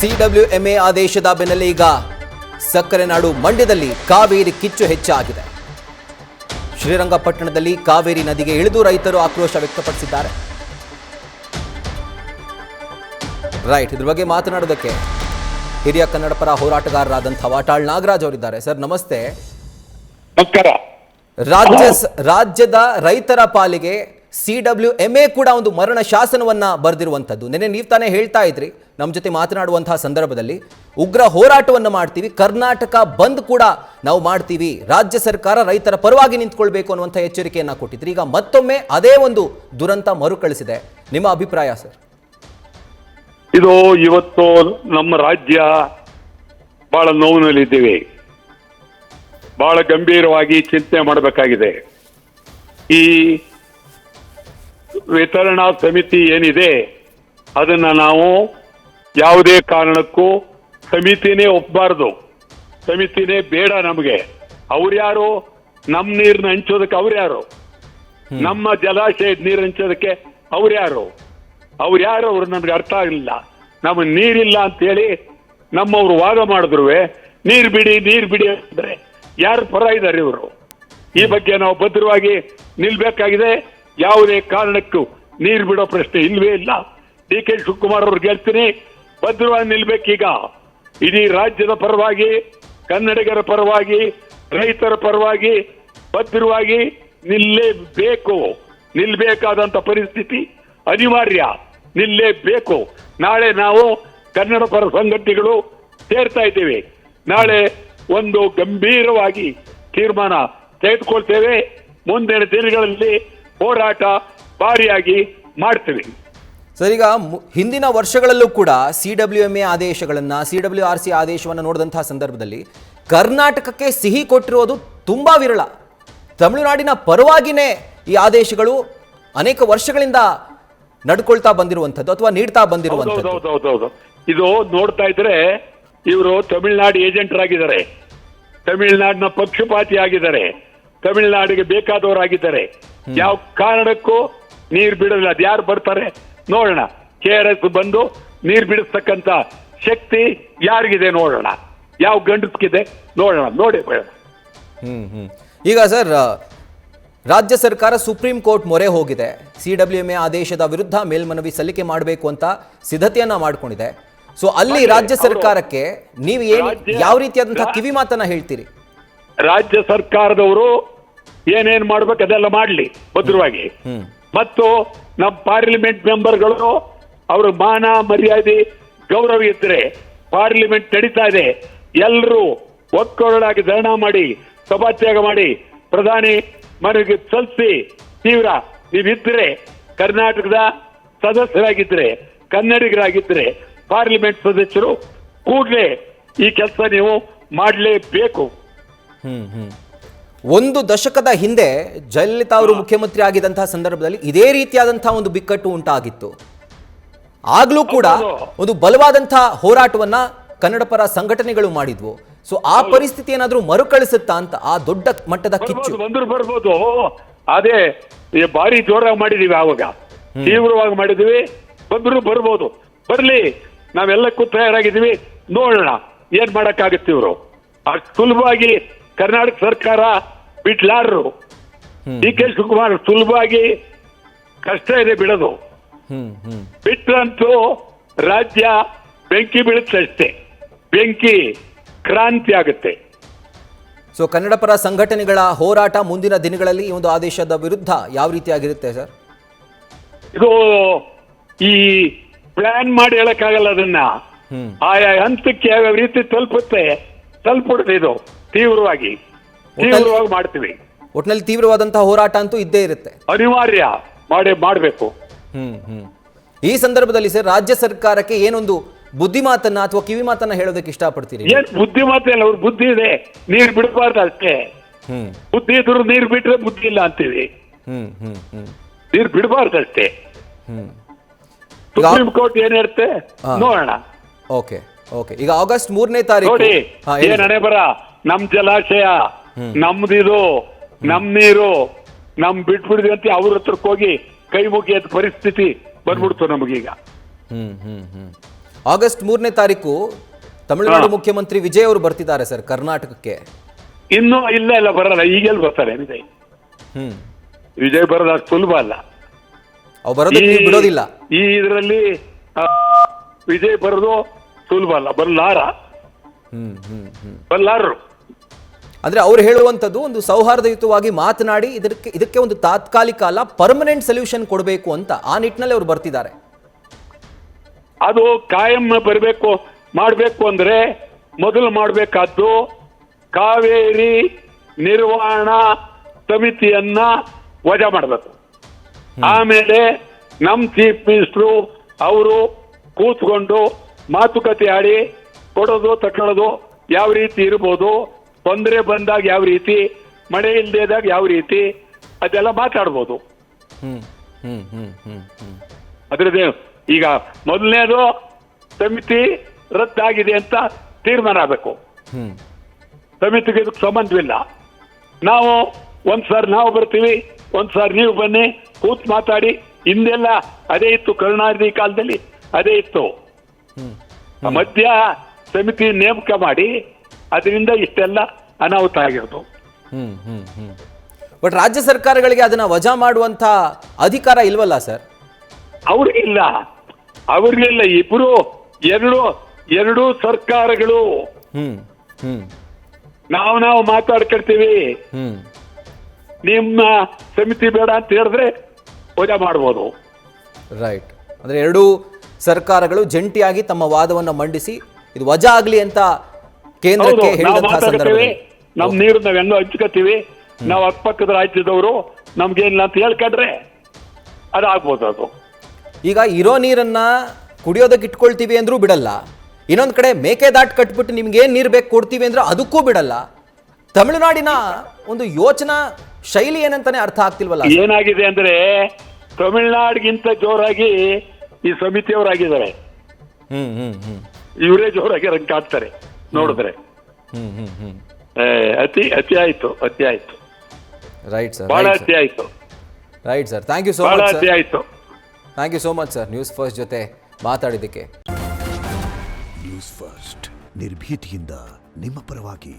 CWMA ಆದೇಶದ ಬೆನ್ನಲ್ಲೇ ಈಗ ಸಕ್ಕರೆ ನಾಡು ಮಂಡ್ಯದಲ್ಲಿ ಕಾವೇರಿ ಕಿಚ್ಚು ಹೆಚ್ಚಾಗಿದೆ. ಶ್ರೀರಂಗಪಟ್ಟಣದಲ್ಲಿ ಕಾವೇರಿ ನದಿಗೆ ಇಳಿದು ರೈತರು ಆಕ್ರೋಶ ವ್ಯಕ್ತಪಡಿಸಿದ್ದಾರೆ. ರೈಟ್, ಇದ್ರ ಬಗ್ಗೆ ಮಾತನಾಡೋದಕ್ಕೆ ಹಿರಿಯ ಕನ್ನಡ ಪರ ಹೋರಾಟಗಾರರಾದಂತಹ ವಾಟಾಳ್ ನಾಗರಾಜ್ ಅವರಿದ್ದಾರೆ. ಸರ್ ನಮಸ್ತೆ. ನಮಸ್ಕಾರ. ರಾಜ್ಯದ ರೈತರ ಪಾಲಿಗೆ ಸಿಡಬ್ಲ್ಯೂಎಂಎ ಕೂಡ ಒಂದು ಮರಣ ಶಾಸನವನ್ನ ಬರೆದಿರುವಂಥದ್ದು. ನೆನ್ನೆ ನೀವು ತಾನೇ ಹೇಳ್ತಾ ಇದ್ರಿ ನಮ್ಮ ಜೊತೆ ಮಾತನಾಡುವಂತಹ ಸಂದರ್ಭದಲ್ಲಿ ಉಗ್ರ ಹೋರಾಟವನ್ನು ಮಾಡ್ತೀವಿ, ಕರ್ನಾಟಕ ಬಂದ್ ಕೂಡ ನಾವು ಮಾಡ್ತೀವಿ, ರಾಜ್ಯ ಸರ್ಕಾರ ರೈತರ ಪರವಾಗಿ ನಿಂತ್ಕೊಳ್ಬೇಕು ಅನ್ನುವಂಥ ಎಚ್ಚರಿಕೆಯನ್ನ ಕೊಟ್ಟಿದ್ರಿ. ಈಗ ಮತ್ತೊಮ್ಮೆ ಅದೇ ಒಂದು ದುರಂತ ಮರುಕಳಿಸಿದೆ. ನಿಮ್ಮ ಅಭಿಪ್ರಾಯ ಸರ್? ಇದು ಇವತ್ತು ನಮ್ಮ ರಾಜ್ಯ ಬಹಳ ನೋವಿನಲ್ಲಿದ್ದೇವೆ, ಬಹಳ ಗಂಭೀರವಾಗಿ ಚಿಂತನೆ ಮಾಡಬೇಕಾಗಿದೆ. ಈ ವಿತರಣಾ ಸಮಿತಿ ಏನಿದೆ ಅದನ್ನ ನಾವು ಯಾವುದೇ ಕಾರಣಕ್ಕೂ ಸಮಿತಿನೇ ಒಪ್ಪಬಾರ್ದು, ಸಮಿತಿನೇ ಬೇಡ ನಮಗೆ. ಅವ್ರ್ಯಾರು ನಮ್ಮ ನೀರನ್ನ ಹಂಚೋದಕ್ಕೆ ಅವ್ರ್ಯಾರು, ನಮ್ಮ ಜಲಾಶಯದ ನೀರು ಹಂಚೋದಕ್ಕೆ ಅವ್ರ್ಯಾರು ಅವ್ರು ನನ್ಗೆ ಅರ್ಥ ಆಗಲಿಲ್ಲ. ನಮ್ಮ ನೀರಿಲ್ಲ ಅಂತೇಳಿ ನಮ್ಮವ್ರು ವಾದ ಮಾಡಿದ್ರು ನೀರು ಬಿಡಿ ಅಂದ್ರೆ ಯಾರು ಪರ ಇದ್ದಾರೆ ಇವರು? ಈ ಬಗ್ಗೆ ನಾವು ಭದ್ರವಾಗಿ ನಿಲ್ಬೇಕಾಗಿದೆ. ಯಾವುದೇ ಕಾರಣಕ್ಕೂ ನೀರು ಬಿಡೋ ಪ್ರಶ್ನೆ ಇಲ್ವೇ ಇಲ್ಲ. ಡಿ.ಕೆ. ಶಿವಕುಮಾರ್ ಅವ್ರಿಗೆ ಹೇಳ್ತೀನಿ, ಭದ್ರವಾಗಿ ನಿಲ್ಬೇಕೀಗ. ಇಡೀ ರಾಜ್ಯದ ಪರವಾಗಿ, ಕನ್ನಡಿಗರ ಪರವಾಗಿ, ರೈತರ ಪರವಾಗಿ ಭದ್ರವಾಗಿ ನಿಲ್ಬೇಕಾದಂತ ಪರಿಸ್ಥಿತಿ ಅನಿವಾರ್ಯ, ನಿಲ್ಲೇಬೇಕು. ನಾಳೆ ನಾವು ಕನ್ನಡ ಪರ ಸಂಘಟನೆಗಳು ಸೇರ್ತಾ ಇದ್ದೇವೆ. ನಾಳೆ ಒಂದು ಗಂಭೀರವಾಗಿ ತೀರ್ಮಾನ ತೆಗೆದುಕೊಳ್ತೇವೆ. ಮುಂದಿನ ದಿನಗಳಲ್ಲಿ ಹೋರಾಟ ಭಾರಿಯಾಗಿ ಮಾಡ್ತೇವೆ. ಸರ್, ಈಗ ಹಿಂದಿನ ವರ್ಷಗಳಲ್ಲೂ ಕೂಡ ಸಿಡಬ್ಲ್ಯೂಎಂಎ ಆದೇಶಗಳನ್ನ, ಸಿಡಬ್ಲ್ಯೂಆರ್ಸಿ ಆದೇಶವನ್ನು ನೋಡಿದಂತಹ ಸಂದರ್ಭದಲ್ಲಿ ಕರ್ನಾಟಕಕ್ಕೆ ಸಿಹಿ ಕೊಟ್ಟಿರೋದು ತುಂಬಾ ವಿರಳ. ತಮಿಳುನಾಡಿನ ಪರವಾಗಿನೇ ಈ ಆದೇಶಗಳು ಅನೇಕ ವರ್ಷಗಳಿಂದ ನಡ್ಕೊಳ್ತಾ ಬಂದಿರುವಂಥದ್ದು ಅಥವಾ ನೀಡ್ತಾ ಬಂದಿರುವಂಥದ್ದು. ಇದು ನೋಡ್ತಾ ಇದ್ರೆ ಇವರು ತಮಿಳುನಾಡು ಏಜೆಂಟರಾಗಿದ್ದಾರೆ, ತಮಿಳುನಾಡಿನ ಪಕ್ಷಪಾತಿ ಆಗಿದ್ದಾರೆ, ತಮಿಳುನಾಡಿಗೆ ಬೇಕಾದವರಾಗಿದ್ದಾರೆ. ಯಾವ ಕಾರಣಕ್ಕೂ ನೀರು ಬಿಡಲ್ಲ. ಅದು ಯಾರು ಬರ್ತಾರೆ ನೋಡೋಣ. KRS ಬಂದು ನೀರು ಬಿಡಿಸ್ತಕ್ಕಂತ ಶಕ್ತಿ ಯಾರಿಗಿದೆ ನೋಡೋಣ, ಯಾವ ಗಂಡಸ್ಗಿದೆ ನೋಡೋಣ, ನೋಡಿ ಬೇಡ. ಈಗ ಸರ್, ರಾಜ್ಯ ಸರ್ಕಾರ ಸುಪ್ರೀಂ ಕೋರ್ಟ್ ಮೊರೆ ಹೋಗಿದೆ. ಸಿಡಬ್ಲ್ಯೂಎಂಎ ಆದೇಶದ ವಿರುದ್ಧ ಮೇಲ್ಮನವಿ ಸಲ್ಲಿಕೆ ಮಾಡಬೇಕು ಅಂತ ಸಿದ್ಧತೆಯನ್ನ ಮಾಡ್ಕೊಂಡಿದೆ. ಸೊ ಅಲ್ಲಿ ರಾಜ್ಯ ಸರ್ಕಾರಕ್ಕೆ ನೀವು ಯಾವ ರೀತಿಯಾದಂತಹ ಕಿವಿ ಮಾತನ್ನ ಹೇಳ್ತೀರಿ? ರಾಜ್ಯ ಸರ್ಕಾರದವರು ಏನೇನ್ ಮಾಡ್ಬೇಕು ಅದೆಲ್ಲ ಮಾಡ್ಲಿ ಭದ್ರವಾಗಿ. ಮತ್ತು ನಮ್ಮ ಪಾರ್ಲಿಮೆಂಟ್ ಮೆಂಬರ್ಗಳು ಅವ್ರ ಮಾನ ಮರ್ಯಾದೆ ಗೌರವ ಇದ್ರೆ ಪಾರ್ಲಿಮೆಂಟ್ ನಡೀತಾ ಇದೆ, ಎಲ್ಲರೂ ಒಕ್ಕೊರಳಾಗಿ ಧರಣ ಮಾಡಿ, ಸಭಾತ್ಯಾಗ ಮಾಡಿ, ಪ್ರಧಾನಿ ಮನೆಗೆ ಸಲ್ಲಿಸಿ ತೀವ್ರ ನೀವಿದ್ರೆ, ಕರ್ನಾಟಕದ ಸದಸ್ಯರಾಗಿದ್ರೆ, ಕನ್ನಡಿಗರಾಗಿದ್ರೆ, ಪಾರ್ಲಿಮೆಂಟ್ ಸದಸ್ಯರು ಕೂಡಲೇ ಈ ಕೆಲಸ ನೀವು ಮಾಡಲೇಬೇಕು. ಒಂದು ದಶಕದ ಹಿಂದೆ ಜಯಲಲಿತಾ ಅವರು ಮುಖ್ಯಮಂತ್ರಿ ಆಗಿದ್ದಂತಹ ಸಂದರ್ಭದಲ್ಲಿ ಇದೇ ರೀತಿಯಾದಂತಹ ಒಂದು ಬಿಕ್ಕಟ್ಟು ಉಂಟಾಗಿತ್ತು. ಆಗ್ಲೂ ಕೂಡ ಒಂದು ಬಲವಾದಂತಹ ಹೋರಾಟವನ್ನ ಕನ್ನಡ ಪರ ಸಂಘಟನೆಗಳು ಮಾಡಿದ್ವು. ಸೊ ಆ ಪರಿಸ್ಥಿತಿ ಏನಾದ್ರೂ ಮರುಕಳಿಸುತ್ತಾ ಅಂತ, ಆ ದೊಡ್ಡ ಮಟ್ಟದ ಕಿಚ್ಚು ಬರ್ಬೋದು. ಅದೇ ಭಾರಿ ಜೋರಾಗಿ ಮಾಡಿದೀವಿ, ಆವಾಗ ತೀವ್ರವಾಗಿ ಮಾಡಿದೀವಿ. ಬರ್ಬೋದು, ಬರ್ಲಿ, ನಾವೆಲ್ಲಕ್ಕೂ ತಯಾರಾಗಿದ್ದೀವಿ. ನೋಡೋಣ ಏನ್ ಮಾಡಕ್ಕಾಗತ್ತೆ. ಇವರು ಅಷ್ಟು ಸುಲಭವಾಗಿ ಕರ್ನಾಟಕ ಸರ್ಕಾರ ಬಿಡ್ಲಾರರು. ಡಿ.ಕೆ. ಶಿವಕುಮಾರ್ ಸುಲಭವಾಗಿ ಕಷ್ಟ ಇದೆ ಬಿಡೋದು. ಬಿಟ್ರಂತೂ ರಾಜ್ಯ ಬೆಂಕಿ ಬೀಳುತ್ತಷ್ಟೇ, ಬೆಂಕಿ ಕ್ರಾಂತಿ ಆಗುತ್ತೆ. ಸೊ ಕನ್ನಡ ಪರ ಸಂಘಟನೆಗಳ ಹೋರಾಟ ಮುಂದಿನ ದಿನಗಳಲ್ಲಿ ಈ ಒಂದು ಆದೇಶದ ವಿರುದ್ಧ ಯಾವ ರೀತಿಯಾಗಿರುತ್ತೆ ಸರ್? ಇದು ಈ ಪ್ಲಾನ್ ಮಾಡಿ ಹೇಳಕ್ಕಾಗಲ್ಲ. ಅದನ್ನ ಆಯಾ ಹಂತಕ್ಕೆ ಯಾವ ರೀತಿ ತಲುಪುತ್ತೆ ಇದು ತೀವ್ರವಾಗಿ ಮಾಡ್ತೀವಿ. ಒಟ್ಟಿನಲ್ಲಿ ತೀವ್ರವಾದಂತಹ ಹೋರಾಟ ಅಂತೂ ಇದ್ದೇ ಇರುತ್ತೆ, ಅನಿವಾರ್ಯ ಮಾಡಬೇಕು. ಈ ಸಂದರ್ಭದಲ್ಲಿ ಸರ್, ರಾಜ್ಯ ಸರ್ಕಾರಕ್ಕೆ ಏನೊಂದು ಬುದ್ಧಿ ಮಾತನ್ನ ಅಥವಾ ಕಿವಿ ಮಾತನ್ನ ಹೇಳೋದಕ್ಕೆ ಇಷ್ಟಪಡ್ತೀರಿ? ಏನ್ ಬುದ್ಧಿ ಮಾತಲ್ಲ, ಅವ್ರ ಬುದ್ಧಿ ಇದೆ, ನೀರ್ ಬಿಡಬಾರ್ದು ಅಷ್ಟೇ. ಬುದ್ಧಿ ಇದ್ರು ನೀರ್ ಬಿಟ್ರೆ ಬುದ್ಧಿ ಇಲ್ಲ ಅಂತೀವಿ. ನೀರ್ ಬಿಡಬಾರ್ದು ಅಷ್ಟೇ. ಸುಪ್ರೀಂ ಕೋರ್ಟ್ ಏನ್ ಹೇಳ್ತೆ ನೋಡೋಣ. ಓಕೆ, ಈಗ ಆಗಸ್ಟ್ 3ನೇ ತಾರೀಕು ನೋಡಿ ಏನ್ ಹಣೆ ಬರ. ನಮ್ ಜಲಾಶಯ ನಮ್ದಿದು, ನಮ್ ನೀರು ಬಿಟ್ಬಿಡಿದ್ವಿ ಅಂತ ಅವ್ರ ಹತ್ರಕ್ಕೆ ಹೋಗಿ ಕೈ ಮುಗಿಯದ ಪರಿಸ್ಥಿತಿ ಬಂದ್ಬಿಡ್ತು ನಮಗೀಗ. ಆಗಸ್ಟ್ 3ನೇ ತಾರೀಕು ತಮಿಳುನಾಡು ಮುಖ್ಯಮಂತ್ರಿ ವಿಜಯ್ ಅವರು ಬರ್ತಿದ್ದಾರೆ ಸರ್ ಕರ್ನಾಟಕಕ್ಕೆ. ಇನ್ನೂ ಇಲ್ಲ ಬರಲ್ಲ, ಈಗೆಲ್ಲ ಬರ್ತಾರೆ ವಿಜಯ್. ವಿಜಯ್ ಬರೋದು ಅಷ್ಟು ಸುಲಭ ಅಲ್ಲ. ಅವ್ರು ಬರೋದಕ್ಕೆ ನೀವು ಬಿಡೋದಿಲ್ಲ. ಈ ಇದರಲ್ಲಿ ವಿಜಯ್ ಬರೋದು ಸುಲಭ ಅಲ್ಲ, ಬಲ್ಲಾರರು. ಅಂದ್ರೆ ಅವ್ರು ಹೇಳುವಂಥದ್ದು ಒಂದು ಸೌಹಾರ್ದಯುತವಾಗಿ ಮಾತನಾಡಿ ಇದಕ್ಕೆ ಒಂದು ತಾತ್ಕಾಲಿಕ ಅಲ್ಲ ಪರ್ಮನೆಂಟ್ ಸೊಲ್ಯೂಷನ್ ಕೊಡಬೇಕು ಅಂತ, ಆ ನಿಟ್ಟಿನಲ್ಲಿ ಅವ್ರು ಬರ್ತಿದ್ದಾರೆ. ಅದು ಕಾಯಂ ಮಾಡಬೇಕು ಅಂದ್ರೆ ಮೊದಲು ಮಾಡಬೇಕಾದ್ದು ಕಾವೇರಿ ನಿರ್ವಹಣಾ ಸಮಿತಿಯನ್ನ ವಜಾ ಮಾಡಬೇಕು. ಆಮೇಲೆ ನಮ್ಮ ಚೀಫ್ ಮಿನಿಸ್ಟ್ರು ಅವರು ಕೂತ್ಕೊಂಡು ಮಾತುಕತೆ ಆಡಿ ಕೊಡೋದು ತಕೊಳ್ಳೋದು ಯಾವ ರೀತಿ ಇರ್ಬೋದು, ತೊಂದರೆ ಬಂದಾಗ ಯಾವ ರೀತಿ, ಮಳೆ ಇಲ್ಲದಾಗ ಯಾವ ರೀತಿ, ಅದೆಲ್ಲ ಮಾತಾಡ್ಬೋದು. ಅದ್ರದ್ದೇ ಈಗ ಮೊದಲನೇದು ಸಮಿತಿ ರದ್ದಾಗಿದೆ ಅಂತ ತೀರ್ಮಾನ ಆಗಬೇಕು. ಸಮಿತಿಗೆ ಇದಕ್ಕೆ ಸಂಬಂಧವಿಲ್ಲ. ನಾವು ಒಂದ್ಸಾರಿ ನಾವು ಬರ್ತೀವಿ, ಒಂದ್ಸಾರಿ ನೀವು ಬನ್ನಿ, ಕೂತ್ ಮಾತಾಡಿ. ಹಿಂದೆಲ್ಲ ಅದೇ ಇತ್ತು, ಕರುಣಾನಿಧಿ ಕಾಲದಲ್ಲಿ ಅದೇ ಇತ್ತು. ಮಧ್ಯ ಸಮಿತಿ ನೇಮಕ ಮಾಡಿ ಅದರಿಂದ ಇಷ್ಟೆಲ್ಲ ಅನಾಹುತ ಆಗಿರೋದು. ಬಟ್ ರಾಜ್ಯ ಸರ್ಕಾರಗಳಿಗೆ ಅದನ್ನ ವಜಾ ಮಾಡುವಂತ ಅಧಿಕಾರ ಇಲ್ವಲ್ಲ ಸರ್? ಅವ್ರಿಗಿಲ್ಲ. ಇಬ್ರು ಎರಡು ಸರ್ಕಾರಗಳು ನಾವು ಮಾತಾಡ್ಕೊಳ್ತೀವಿ. ನಿಮ್ಮ ಸಮಿತಿ ಬೇಡ ಅಂತ ಹೇಳಿದ್ರೆ ವಜಾ ಮಾಡ್ಬೋದು. ರೈಟ್. ಅಂದ್ರೆ ಎರಡೂ ಸರ್ಕಾರಗಳು ಜಂಟಿಯಾಗಿ ತಮ್ಮ ವಾದವನ್ನು ಮಂಡಿಸಿ ಇದು ವಜಾ ಆಗ್ಲಿ ಅಂತ ಕೇಂದ್ರಕ್ಕೆ ಹೇಳಿದಂತಹ ಸಂದರ್ಭದಲ್ಲಿ ನಮ್ ನೀರು ನಾವ್ ಹೆಂಗೋ ಹಂಚ್ಕೋತೀವಿ, ನಾವು ಅಕ್ಕಪಕ್ಕದ ರಾಜ್ಯದವರು ನಮ್ಗೇನಿಲ್ಲ ಅಂತ ಹೇಳ್ಕೊಂಡ್ರೆ ಅದಾಗ್ಬೋದು. ಅದು ಈಗ ಇರೋ ನೀರನ್ನ ಕುಡಿಯೋದಕ್ಕೆ ಇಟ್ಕೊಳ್ತೀವಿ ಅಂದ್ರೂ ಬಿಡಲ್ಲ, ಇನ್ನೊಂದ್ ಕಡೆ ಮೇಕೆದಾಟು ಕಟ್ಬಿಟ್ಟು ನಿಮ್ಗೆ ಏನ್ ನೀರು ಬೇಕು ಕೊಡ್ತೀವಿ ಅಂದ್ರೆ ಅದಕ್ಕೂ ಬಿಡಲ್ಲ. ತಮಿಳುನಾಡಿನ ಒಂದು ಯೋಚನಾ ಶೈಲಿ ಏನಂತಾನೆ ಅರ್ಥ ಆಗ್ತಿಲ್ವಲ್ಲ. ಏನಾಗಿದೆ ಅಂದ್ರೆ ತಮಿಳುನಾಡಿಗಿಂತ ಜೋರಾಗಿ ಈ ಸಮಿತಿಯವರಾಗಿದ್ದಾರೆ. ಇವರೇ ಜೋರಾಗಿ ರಂಗ್ ಕಾಡ್ತಾರೆ ನೋಡಿದ್ರೆ. ಅತಿ ಆಯ್ತು. ರೈಟ್ ಸರ್, ಬಹಳ ಅತಿ ಆಯ್ತು. Right sir, thank you so much. ಅತಿ ಆಯ್ತು. Thank you so much sir, news first ಜೊತೆ ಮಾತಾಡಿದ್ದಕ್ಕೆ. ನ್ಯೂಸ್ ಫಸ್ಟ್ ನಿರ್ಭೀತಿಯಿಂದ ನಿಮ್ಮ ಪರವಾಗಿ.